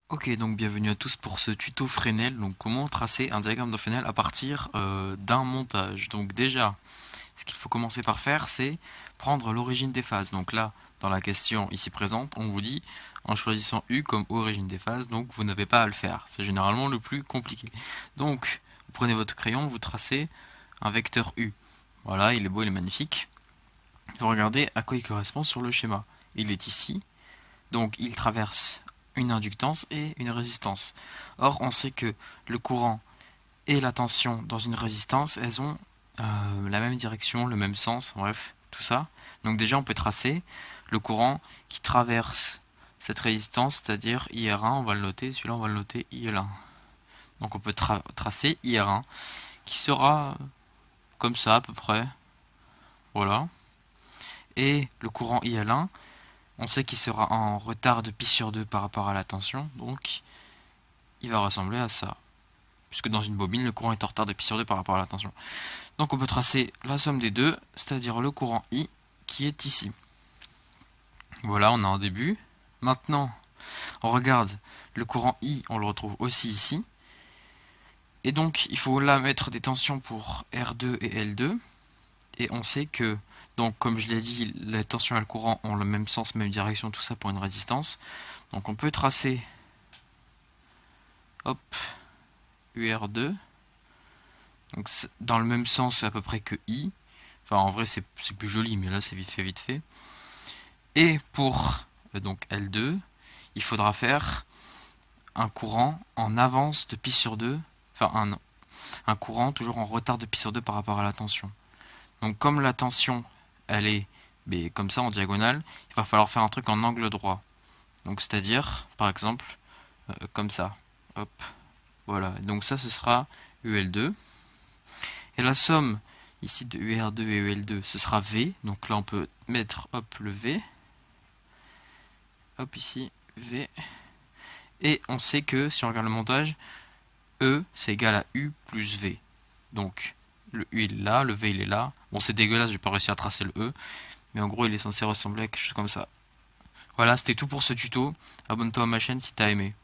Ok, donc bienvenue à tous pour ce tuto Fresnel. Donc comment tracer un diagramme de Fresnel à partir d'un montage. Donc déjà, ce qu'il faut commencer par faire, c'est prendre l'origine des phases. Donc là, dans la question ici présente, on vous dit en choisissant U comme origine des phases, donc vous n'avez pas à le faire. C'est généralement le plus compliqué. Donc, vous prenez votre crayon, vous tracez un vecteur U. Voilà, il est beau, il est magnifique. Vous regardez à quoi il correspond sur le schéma. Il est ici. Donc il traverse une inductance et une résistance. Or, on sait que le courant et la tension dans une résistance, elles ont la même direction, le même sens, bref, tout ça. Donc déjà, on peut tracer le courant qui traverse cette résistance, c'est-à-dire IR1, on va le noter, celui-là on va le noter IL1. Donc on peut tracer IR1, qui sera comme ça à peu près, voilà. Et le courant IL1, on sait qu'il sera en retard de pi sur 2 par rapport à la tension, donc il va ressembler à ça. Puisque dans une bobine, le courant est en retard de pi sur 2 par rapport à la tension. Donc on peut tracer la somme des deux, c'est-à-dire le courant I qui est ici. Voilà, on a un début. Maintenant, on regarde le courant I, on le retrouve aussi ici. Et donc, il faut là mettre des tensions pour R2 et L2. Et on sait que, donc comme je l'ai dit, la tension et le courant ont le même sens, même direction, tout ça pour une résistance. Donc on peut tracer, hop, UR2. Donc dans le même sens à peu près que I. Enfin en vrai c'est plus joli, mais là c'est vite fait. Et pour donc L2, il faudra faire un courant en avance de pi sur 2. Enfin un courant toujours en retard de pi sur 2 par rapport à la tension. Donc comme la tension elle est comme ça en diagonale, il va falloir faire un truc en angle droit. Donc c'est-à-dire par exemple comme ça. Hop. Voilà. Donc ça ce sera UL2. Et la somme ici de UR2 et UL2, ce sera V. Donc là, on peut mettre hop le V. Hop ici, V. Et on sait que, si on regarde le montage, E, c'est égal à U plus V. Donc, le U il est là, le V il est là. Bon, c'est dégueulasse, j'ai pas réussi à tracer le E. Mais en gros, il est censé ressembler à quelque chose comme ça. Voilà, c'était tout pour ce tuto. Abonne-toi à ma chaîne si t'as aimé.